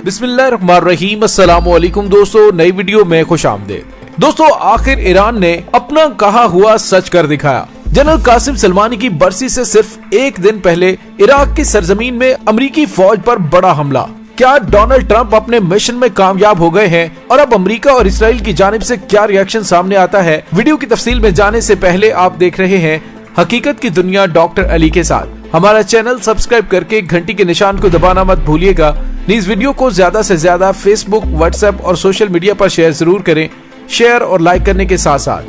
बिस्मिल्लाहिर्रहमानिर्रहीम। अस्सलाम वालेकुम दोस्तों, नई वीडियो में खुश आमदीद। दोस्तों, आखिर ईरान ने अपना कहा हुआ सच कर दिखाया। जनरल कासिम सुलेमानी की बरसी से सिर्फ एक दिन पहले इराक की सरजमीन में अमरीकी फौज पर बड़ा हमला। क्या डोनाल्ड ट्रंप अपने मिशन में कामयाब हो गए हैं और अब अमेरिका और इसराइल की जानिब से क्या रिएक्शन सामने आता है? वीडियो की तफसील में जाने से पहले आप देख रहे हैं हकीकत की दुनिया डॉक्टर अली के साथ। हमारा चैनल सब्सक्राइब करके घंटी के निशान को दबाना मत भूलिएगा। इस वीडियो को ज्यादा से ज्यादा फेसबुक, व्हाट्सएप और सोशल मीडिया पर शेयर जरूर करें। शेयर और लाइक करने के साथ साथ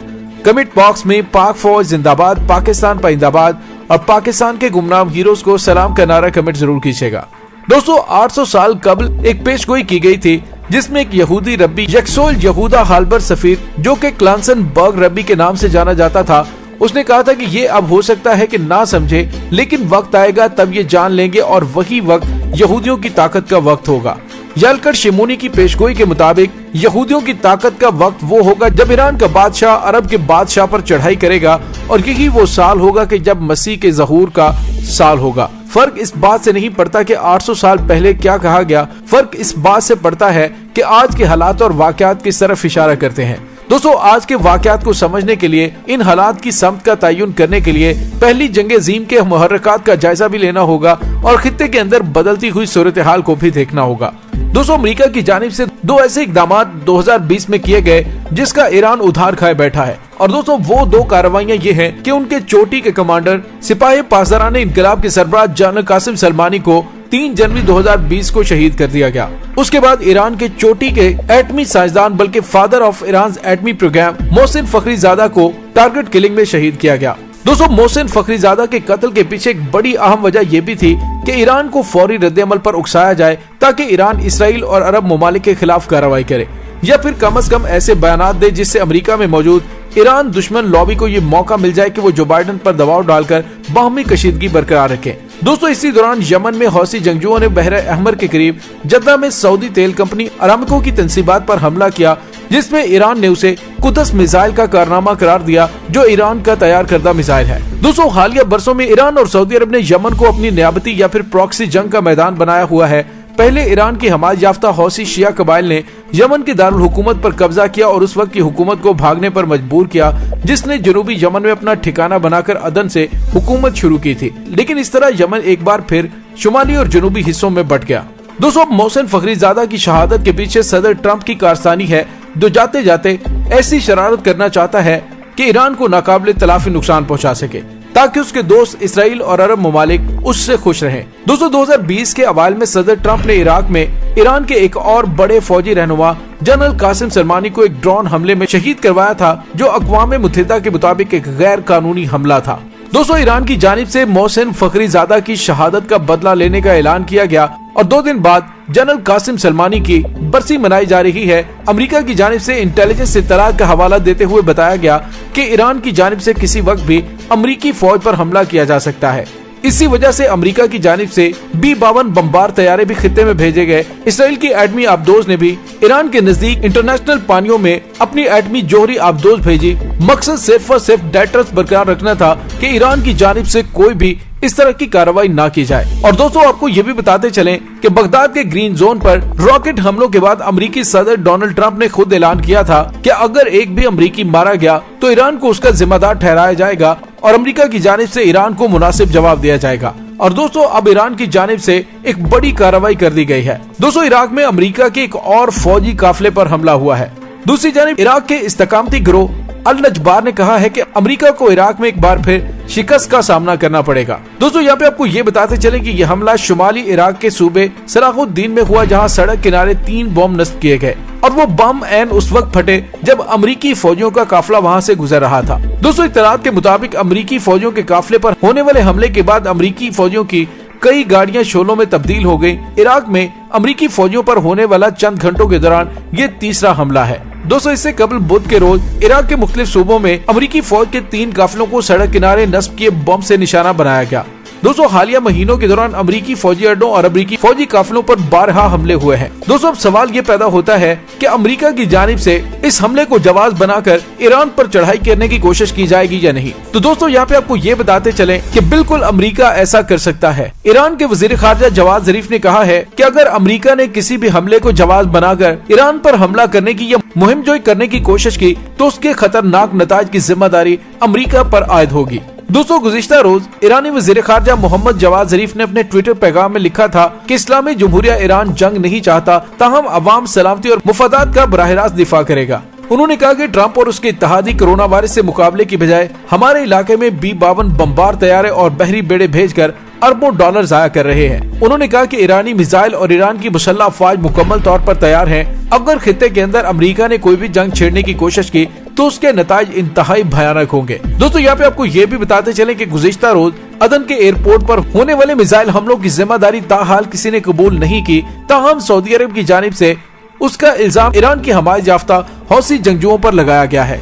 कमेंट बॉक्स में पाक फौज जिंदाबाद, पाकिस्तान पाइंदाबाद और पाकिस्तान के गुमनाम हीरोज को सलाम का नारा कमेंट जरूर कीजिएगा। दोस्तों, 800 साल कबल एक पेशगोई की गई थी जिसमें एक यहूदी रब्बी यक्सोल यहूदा हालबर सफीर, जो कि क्लांसन बर्ग रब्बी के नाम से जाना जाता था, उसने कहा था कि ये अब हो सकता है कि ना समझे, लेकिन वक्त आएगा तब ये जान लेंगे और वही वक्त यहूदियों की ताकत का वक्त होगा। यलकर शिमोनी की पेशगोई के मुताबिक यहूदियों की ताकत का वक्त वो होगा जब ईरान का बादशाह अरब के बादशाह पर चढ़ाई करेगा, और यही वो साल होगा कि जब मसीह के ज़हूर का साल होगा। फर्क इस बात से नहीं पड़ता कि 800 साल पहले क्या कहा गया, फर्क इस बात से पड़ता है कि आज के हालात और वाकयात किस तरफ इशारा करते हैं। दोस्तों, आज के वाकयात को समझने के लिए, इन हालात की समत का तयन करने के लिए पहली जंग अज़ीम के मुहर्रकात का जायजा भी लेना होगा और खित्ते के अंदर बदलती हुई सूरत हाल को भी देखना होगा। दोस्तों, अमेरिका की जानिब से दो ऐसे इकदाम 2020 में किए गए जिसका ईरान उधार खाए बैठा है। और दोस्तों, वो दो कार्रवाइयां ये हैं कि उनके चोटी के कमांडर सिपाही पासदारान इनकलाब के सरबराह जनरल कासिम सुलेमानी को 3 जनवरी 2020 को शहीद कर दिया गया। उसके बाद ईरान के चोटी के एटमी साइंसदान बल्कि फादर ऑफ ईरान एटमी प्रोग्राम मोहसिन फखरीजादा को टारगेट किलिंग में शहीद किया गया। दोस्तों, मोहसिन फखरीजादा के कत्ल के पीछे एक बड़ी अहम वजह यह भी थी कि ईरान को फौरी रद्द-ए-अमल पर उकसाया जाए ताकि ईरान इसराइल और अरब ममालिक के खिलाफ कार्रवाई करे, या फिर कम से कम ऐसे बयानात दे जिससे अमेरिका में मौजूद ईरान दुश्मन लॉबी को ये मौका मिल जाए कि वो जो बाइडेन पर दबाव डालकर बाहमी कशीदगी बरकरार रखे। दोस्तों, इसी दौरान यमन में हौसी जंगजुओं ने बहर अहमर के करीब जद्दा में सऊदी तेल कंपनी अरामको की तंसीबात पर हमला किया, जिसमें ईरान ने उसे कुदस मिसाइल का कारनामा करार दिया, जो ईरान का तैयार करदा मिसाइल है। दोस्तों, हालिया बरसों में ईरान और सऊदी अरब ने यमन को अपनी नियाबती या फिर प्रॉक्सी जंग का मैदान बनाया हुआ है। पहले ईरान की हमायत याफ्ता हौसी शिया कबाइल ने यमन के दारुल हुकूमत पर कब्जा किया और उस वक्त की हुकूमत को भागने पर मजबूर किया, जिसने जनूबी यमन में अपना ठिकाना बनाकर अदन से हुकूमत शुरू की थी। लेकिन इस तरह यमन एक बार फिर शुमाली और जनूबी हिस्सों में बट गया। दोस्तों, मोहसिन फखरीजादा की शहादत के पीछे सदर ट्रंप की कारस्तानी है, जो जाते जाते ऐसी शरारत करना चाहता है कि ईरान को नाकाबिले तलाफी नुकसान पहुंचा सके, ताकि उसके दोस्त इसराइल और अरब ममालिक उससे खुश रहें। दोस्तों, 2020 के अवाइल में सदर ट्रंप ने इराक में ईरान के एक और बड़े फौजी रहनुमा जनरल कासिम सुलेमानी को एक ड्रोन हमले में शहीद करवाया था, जो अक़वाम मुत्तहिदा के मुताबिक एक गैर कानूनी हमला था। दोस्तों, ईरान की जानिब से मोहसिन फखरीजादा की शहादत का बदला लेने का ऐलान किया गया और 2 दिन बाद जनरल कासिम सुलेमानी की बरसी मनाई जा रही है। अमेरिका की जानिब से इंटेलिजेंस इत्तलात का हवाला देते हुए बताया गया कि ईरान की जानिब से किसी वक्त भी अमेरिकी फौज पर हमला किया जा सकता है। इसी वजह से अमेरिका की जानिब से B-52 बमबार तैयारे भी खित्ते में भेजे गए। इसराइल की एटमी आबदोज ने भी ईरान के नजदीक इंटरनेशनल पानियों में अपनी एटमी जोहरी आबदोज भेजी। मकसद सिर्फ और सिर्फ डेटर्स बरकरार रखना था कि ईरान की जानिब से कोई भी इस तरह की कार्रवाई ना की जाए। और दोस्तों, आपको ये भी बताते चलें कि बगदाद के ग्रीन जोन पर रॉकेट हमलों के बाद अमेरिकी सदर डोनाल्ड ट्रंप ने खुद ऐलान किया था कि अगर एक भी अमेरिकी मारा गया तो ईरान को उसका जिम्मेदार ठहराया जाएगा और अमेरिका की जानिब से ईरान को मुनासिब जवाब दिया जाएगा। और दोस्तों, अब ईरान की जानिब से एक बड़ी कार्रवाई कर दी गई है। दोस्तों, इराक में अमेरिका के एक और फौजी काफिले पर हमला हुआ है। दूसरी जानिब इराक के इस्तकामती गिरोह अल-नजबार ने कहा है कि अमेरिका को इराक में एक बार फिर शिकस्त का सामना करना पड़ेगा। दोस्तों, यहाँ पे आपको ये बताते चले कि यह हमला शुमाली इराक के सूबे सलाहुद्दीन में हुआ, जहाँ सड़क किनारे 3 बम नस्ब किए गए और वो बम ऐन उस वक्त फटे जब अमेरिकी फौजियों का काफिला वहाँ से गुजर रहा था। दोस्तों, इत्तलात के मुताबिक अमेरिकी फौजियों के काफिले पर होने वाले हमले के बाद अमेरिकी फौजियों की कई गाड़ियां शोलों में तब्दील हो गयी। इराक में अमेरिकी फौजियों पर होने वाला चंद घंटों के दौरान ये तीसरा हमला है। दोस्तों, इससे कबल बुध के रोज इराक के मुख्तलिफ सूबों में अमेरिकी फौज के 3 काफिलों को सड़क किनारे नस्ब किए बम से निशाना बनाया गया। दोस्तों हालिया महीनों के दौरान अमेरिकी फौजी अड्डों और अमेरिकी फौजी काफिलों पर बारहा हमले हुए हैं। दोस्तों अब सवाल ये पैदा होता है कि अमेरिका की जानिब से इस हमले को जवाब बनाकर ईरान पर चढ़ाई करने की कोशिश की जाएगी या नहीं। तो दोस्तों यहाँ पे आपको ये बताते चलें कि बिल्कुल अमेरिका ऐसा कर सकता है। ईरान के वजीर खारजा जवाद जरीफ ने कहा है कि अगर अमेरिका ने किसी भी हमले को जवाब बनाकर ईरान पर हमला करने की या मुहिम जोई करने की कोशिश की तो उसके खतरनाक नताज की जिम्मेदारी अमेरिका पर आयद होगी। दोस्तों गुज़िश्ता रोज ईरानी वज़ीर ख़ारजा मोहम्मद जवाद ज़रीफ ने अपने ट्विटर पैगाम में लिखा था कि इस्लामी जमहूरिया ईरान जंग नहीं चाहता, ताहम अवाम सलामती और मुफादात का बराह रास्त दिफा करेगा। उन्होंने कहा कि ट्रंप और उसके इत्तेहादी कोरोना वायरस से मुकाबले की बजाय हमारे इलाके में B-52 बमबार तैयारे और बहरी बेड़े भेजकर अरबों डॉलर जाया कर रहे हैं। उन्होंने कहा कि ईरानी मिसाइल और ईरान की मुसल्लह अफवाज मुकम्मल तौर पर तैयार हैं। अगर खित्ते के अंदर अमेरिका ने कोई भी जंग छेड़ने की कोशिश की तो उसके नताज इंतहाई भयानक होंगे। दोस्तों यहाँ पे आपको ये भी बताते चले कि गुज़िश्ता रोज अदन के एयरपोर्ट पर होने वाले मिसाइल हमलों की जिम्मेदारी ताहाल किसी ने कबूल नहीं की, ताहम सऊदी अरब की जानिब से उसका इल्जाम ईरान की हमायत याफ्ता हौसी जंगजुओं पर लगाया गया है।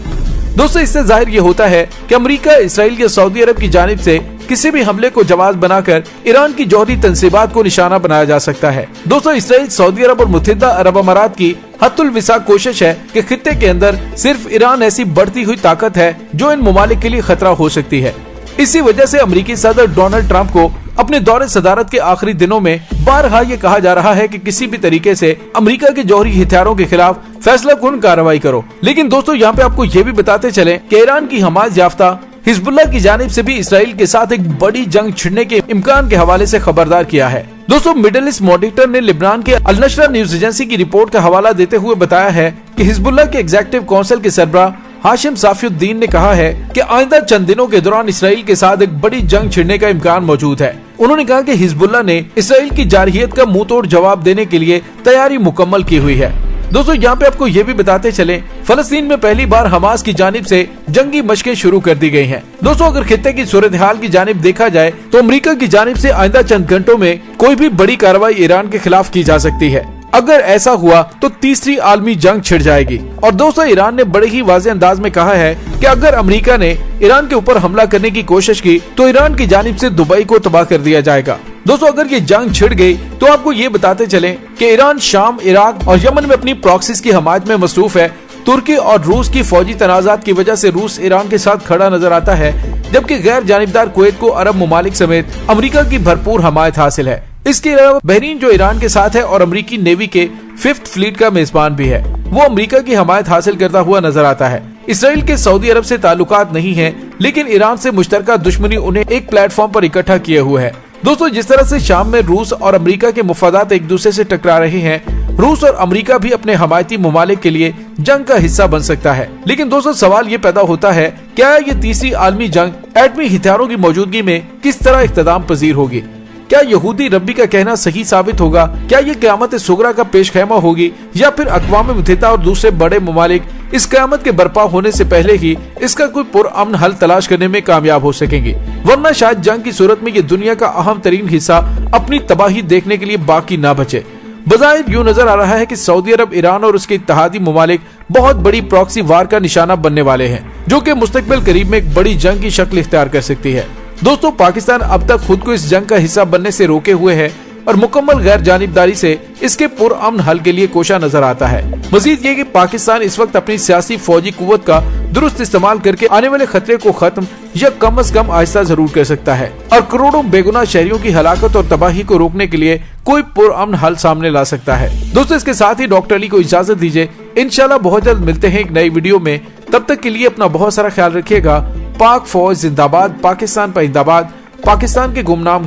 दोस्तों इससे जाहिर ये होता है कि अमेरिका, इसराइल या सऊदी अरब की जानिब से किसी भी हमले को जवाब बनाकर ईरान की जौहरी तंसीबात को निशाना बनाया जा सकता है। दोस्तों इसराइल, सऊदी अरब और मुत्तहिदा अरब अमारात की हत्तुल विसा कोशिश है कि खित्ते के अंदर सिर्फ ईरान ऐसी बढ़ती हुई ताकत है जो इन ममालिक के लिए खतरा हो सकती है। इसी वजह से अमेरिकी सदर डोनाल्ड ट्रंप को अपने दौरे सदारत के आखिरी दिनों में बारहा ये कहा जा रहा है कि किसी भी तरीके से अमेरिका के जौहरी हथियारों के खिलाफ फैसला कुन कार्रवाई करो। लेकिन दोस्तों यहाँ पे आपको ये भी बताते चले कि ईरान की हमायत याफ्ता हिजबुल्लाह की जानिब से भी इसराइल के साथ एक बड़ी जंग छिड़ने के इम्कान के हवाले से खबरदार किया है। दोस्तों मिडिल ईस्ट मॉनिटर ने लिबनान के अल नशरा न्यूज एजेंसी की रिपोर्ट का हवाला देते हुए बताया है कि हिजबुल्लाह के एग्जीक्यूटिव काउंसिल के सरबराह हाशिम साफिउद्दीन ने कहा है कि आइंदा चंद दिनों के दौरान इसराइल के साथ एक बड़ी जंग छिड़ने का इम्कान मौजूद है। उन्होंने कहा कि हिजबुल्लाह ने इसराइल की जारहियत का मुंह तोड़ जवाब देने के लिए तैयारी मुकम्मल की हुई है। दोस्तों यहाँ पे आपको ये भी बताते चले, फलस्तीन में पहली बार हमास की जानिब से जंगी मशकें शुरू कर दी गई हैं। दोस्तों अगर खित्ते की सूरत हाल की जानिब देखा जाए तो अमेरिका की जानिब से आइंदा चंद घंटों में कोई भी बड़ी कार्रवाई ईरान के खिलाफ की जा सकती है। अगर ऐसा हुआ तो तीसरी आलमी जंग छिड़ जाएगी। और दोस्तों ईरान ने बड़े ही वाज़ेह अंदाज में कहा है कि अगर अमेरिका ने ईरान के ऊपर हमला करने की कोशिश की तो ईरान की जानिब से दुबई को तबाह कर दिया जाएगा। दोस्तों अगर ये जंग छिड़ गई तो आपको ये बताते चले कि ईरान शाम, इराक और यमन में अपनी प्रॉक्सीज की हमायत में मसरूफ है। तुर्की और रूस की फौजी तनाजात की वजह से रूस ईरान के साथ खड़ा नजर आता है, जबकि गैर जानिबदार कुवैत को अरब मुमालिक समेत अमेरिका की भरपूर हमायत हासिल है। इसके अलावा बहरीन जो ईरान के साथ है और अमेरिकी नेवी के 5th फ्लीट का मेजबान भी है, वो अमेरिका की हमायत हासिल करता हुआ नजर आता है। इसराइल के सऊदी अरब से ताल्लुकात नहीं है, लेकिन ईरान से मुश्तरका दुश्मनी उन्हें एक प्लेटफॉर्म पर इकट्ठा किए हुए है। दोस्तों जिस तरह से शाम में रूस और अमेरिका के मुफादात एक दूसरे से टकरा रहे हैं, रूस और अमेरिका भी अपने हमायती मुमालिक के लिए जंग का हिस्सा बन सकता है। लेकिन दोस्तों सवाल ये पैदा होता है, क्या ये तीसरी आलमी जंग एटमी हथियारों की मौजूदगी में किस तरह इख्तिदाम पजीर होगी? क्या यहूदी रब्बी का कहना सही साबित होगा? क्या ये क़यामत सुगरा का पेश खैमा होगी, या फिर अक़वाम मुत्तहिदा और दूसरे बड़े ममालिक इस क़यामत के बर्पा होने से पहले ही इसका कोई पुरअमन हल तलाश करने में कामयाब हो सकेंगे? वरना शायद जंग की सूरत में ये दुनिया का अहम तरीन हिस्सा अपनी तबाही देखने के लिए बाकी ना बचे। बज़ाहिर यूं नजर आ रहा है कि सऊदी अरब, ईरान और उसके इत्तेहादी ममालिक बहुत बड़ी प्रॉक्सी वार का निशाना बनने वाले हैं, जो कि मुस्तकबिल करीब में एक बड़ी जंग की शक्ल इख्तियार कर सकती है। दोस्तों पाकिस्तान अब तक खुद को इस जंग का हिस्सा बनने से रोके हुए है और मुकम्मल गैर जानिबदारी से इसके पुरअमन हल के लिए कोशा नजर आता है। मजीद ये कि पाकिस्तान इस वक्त अपनी सियासी फौजी कुव्वत का दुरुस्त इस्तेमाल करके आने वाले खतरे को खत्म या कम अज कम आहिस्ता जरूर कर सकता है और करोड़ों बेगुनाह शहरियों की हलाकत और तबाही को रोकने के लिए कोई पुरअमन हल सामने ला सकता है। दोस्तों इसके साथ ही डॉक्टर अली को इजाजत दीजिए, इंशाल्लाह बहुत जल्द मिलते हैं एक नई वीडियो में। तब तक के लिए अपना बहुत सारा ख्याल रखिएगा। पाक फौज जिंदाबाद, पाकिस्तान पाइंदाबाद, पाकिस्तान के गुमनाम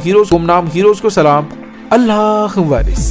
हीरोज को सलाम, अल्लाह वारिस।